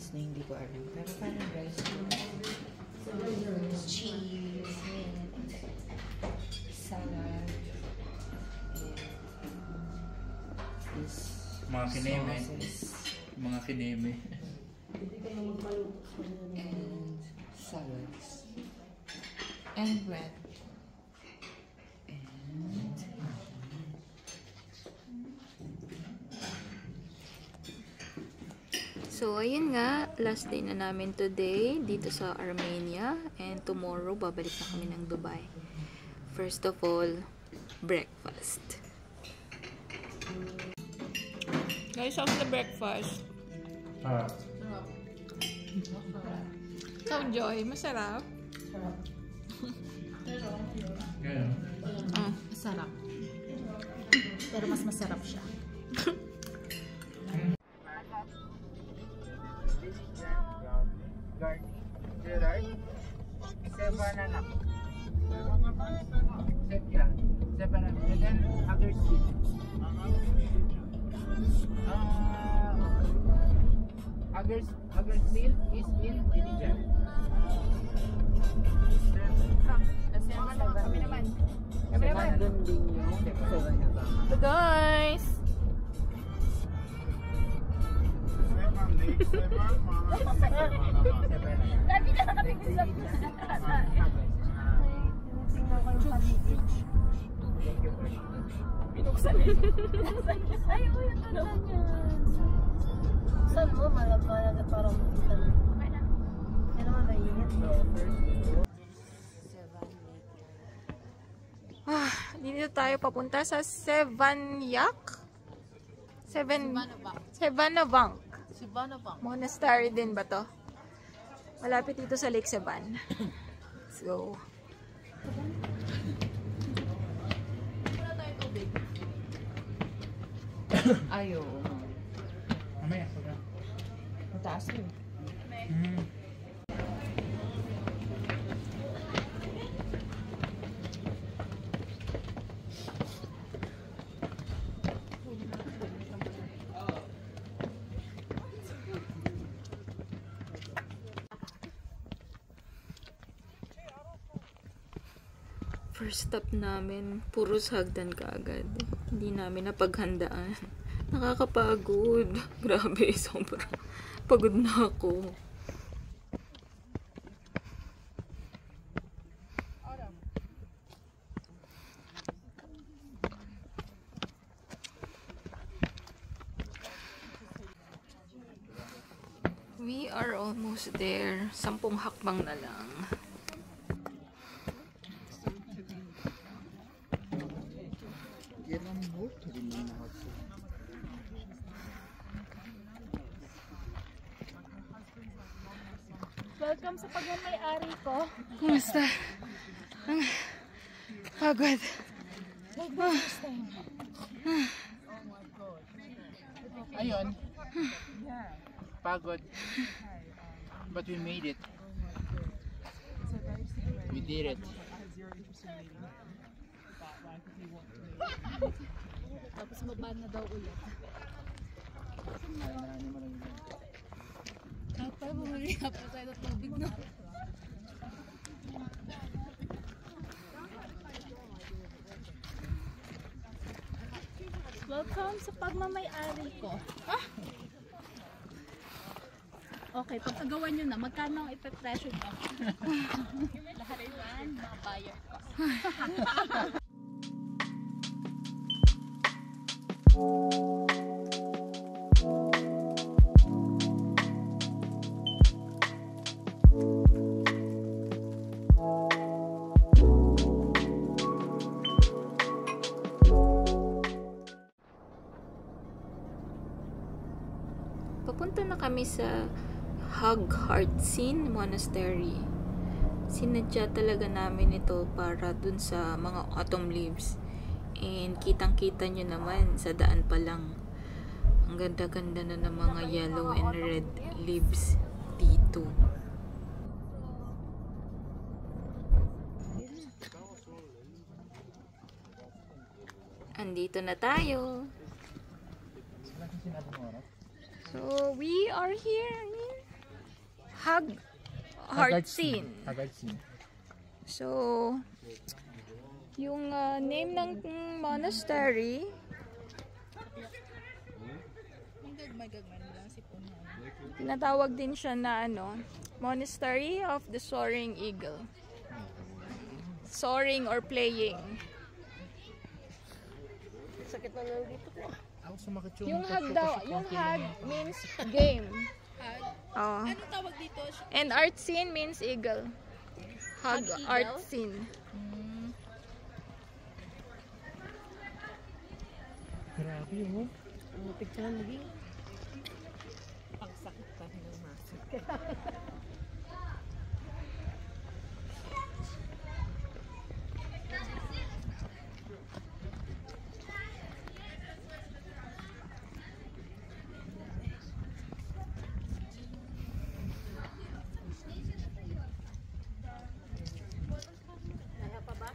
beans na hindi ko alam. Pero parang rice yun. Cheese, salad, and this mga kineme. sauces. Mga kineme. And salads. And bread. So, ayun nga, last day na namin today dito sa Armenia, and tomorrow babalik na kami ng Dubai. First of all, breakfast. Guys, how's the breakfast? So, Joy, masarap? Masarap. Pero mas masarap siya. Gerard, seven anak. Seven anak. And then other seed. Other meal is in Dilijan. Kami naman. Doon din yung seven na ba? So, guys! Lagi na nakatingin sa binuksan eh. Ay, uy, ang ganda niya. Saan mo? Malagay parang makita na. Okay na. Yan naman mainit. Dito tayo papunta sa Sevanac? Sevanac. Monastery din ba to? Malapit dito sa Lake Sevan. Let's go. Ayo. Mamaya. Mataas yun. First stop namin, puros hagdan kaagad. Hindi namin napaghandaan. Nakakapagod. Grabe, sobrang pagod na ako. We are almost there. 10 hakbang na lang. Welcome sa pagmamay-ari ko. Kumusta? Pagod. Like the first time. Ayun. Pagod. But we made it. We did it. Tapos mabaan na daw ulit. Kapag bumili ka pa tayo ng tubig na. Welcome sa pagmamay-ari ko. Okay, pagkagawa nyo na, magkano ang ipe-pressure nyo? Lahat yan, mga buyer ko. Papunta na kami sa Haghartsin Monastery. Sinadya talaga namin ito para dun sa mga autumn leaves. And kitang-kita nyo naman sa daan pa lang. Ang ganda-ganda na ng mga yellow and red leaves dito. Andito na tayo. So, we are here. Haghartsin. Haghartsin. So, yung name ng monastery, tinatawag din siya na Monastery of the Soaring Eagle. Soaring or playing. Sakit na lang dito ko. Ako sumakit Yung hag daw, yung hag means game. Oh. Anong tawag dito? And artsin means eagle. Hag artsin. Grabe oh. Ang picture na naging. Pagsakit ka ng maso.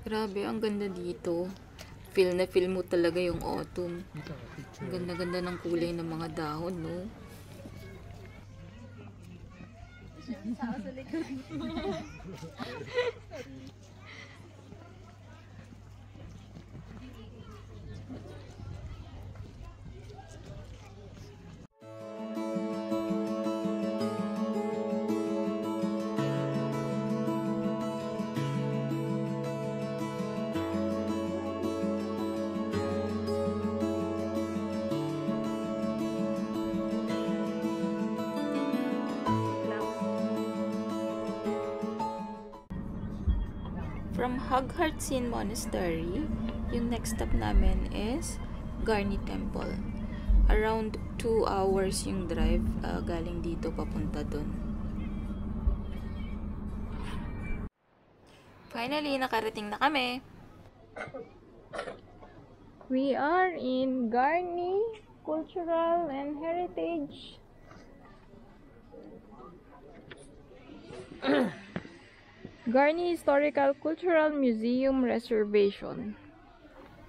Grabe, ang ganda dito. Feel na feel mo talaga yung autumn. Dito, picture. Ang ganda-ganda ng kulay ng mga dahon, no? From Haghartsin Monastery, yung next stop namin is Garni Temple. Around 2 hours yung drive galing dito papunta dun. Finally, nakarating na kami. We are in Garni Cultural and Heritage Garni Historical Cultural Museum Reservation.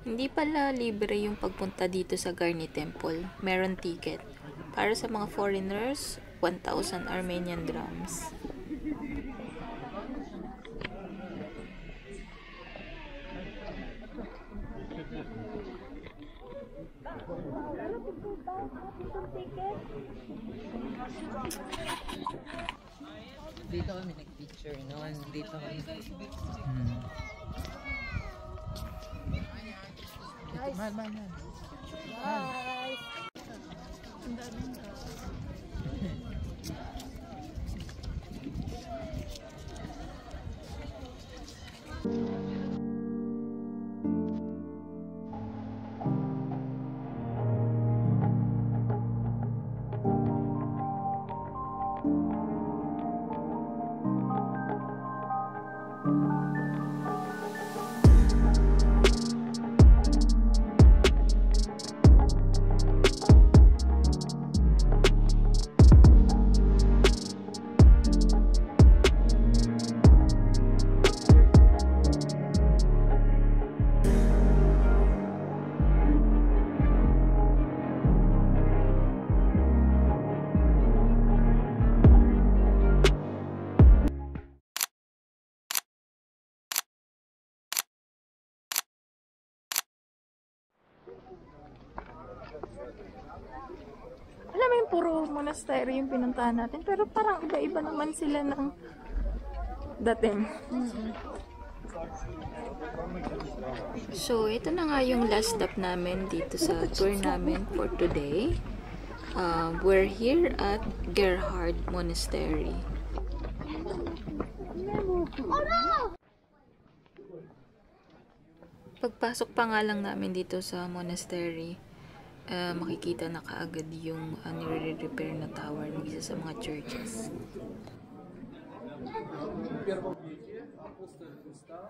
Hindi pala libre yung pagpunta dito sa Garni Temple. Meron ticket. Para sa mga foreigners, 1,000 Armenian drams. Dito kami nag-picture noon. Dito kami. Man. Guys. Alam mo yung puro monastery yung pinuntahan natin, pero parang iba-iba naman sila ng dating. So, ito na nga yung last stop namin dito sa tour namin for today. We're here at Gerhard Monastery. Pagpasok pa nga lang namin dito sa monastery, makikita na kaagad yung nire-repair na tower ng isa sa mga churches.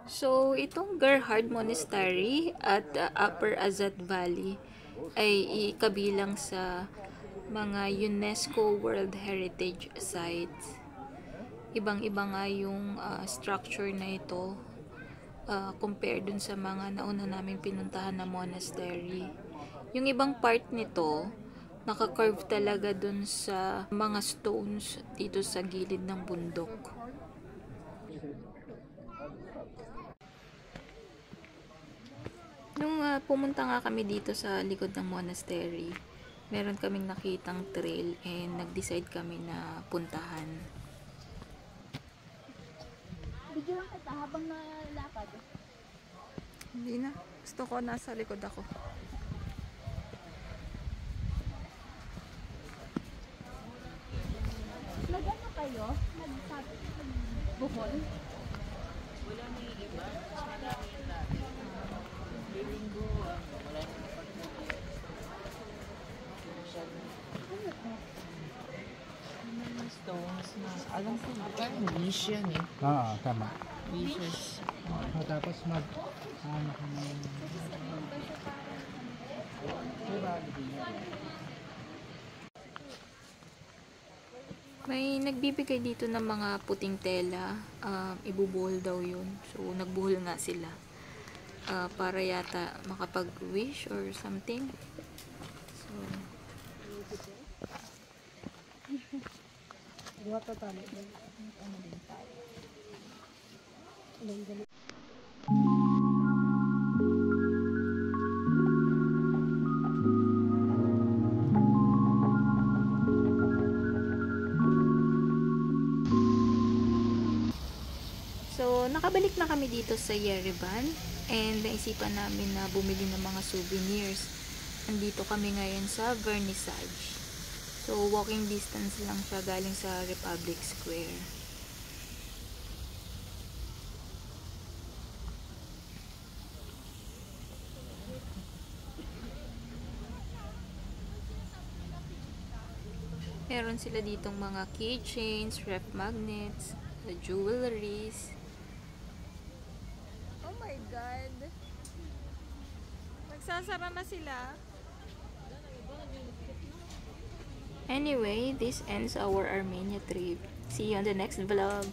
So, itong Gerhard Monastery at Upper Azat Valley ay ikabilang sa mga UNESCO World Heritage Sites. Ibang-iba nga yung structure na ito compare dun sa mga nauna naming pinuntahan na monastery. Yung ibang part nito Naka-curve talaga dun sa mga stones dito sa gilid ng bundok. Nung pumunta nga kami dito sa likod ng monastery, meron kaming nakitang trail and nag-decide kami na puntahan. Video lang kita habang nalakad. Hindi na. Gusto ko nasa likod ako. Nag-ano kayo? Nag-buhol? Wala na yung iba. Mas marami yung dati. Feeling ko, wala na yung pagkakas. Mga stones na, alam ko, parang wish yan eh. Oo, tama. Wishes. Tapos ano ka na yun. May nagbibigay dito ng mga puting tela. Ibubuhol daw yun. So, nagbuhol nga sila. Para yata makapag-wish or something. So, nakabalik na kami dito sa Yerevan and naisipan namin na bumili ng mga souvenirs. Andito kami ngayon sa Vernissage. So, walking distance lang siya galing sa Republic Square. Meron sila ditong mga keychains, ref magnets, jewelries. Oh my God! Nagsasara na sila. Anyway, this ends our Armenia trip. See you on the next vlog.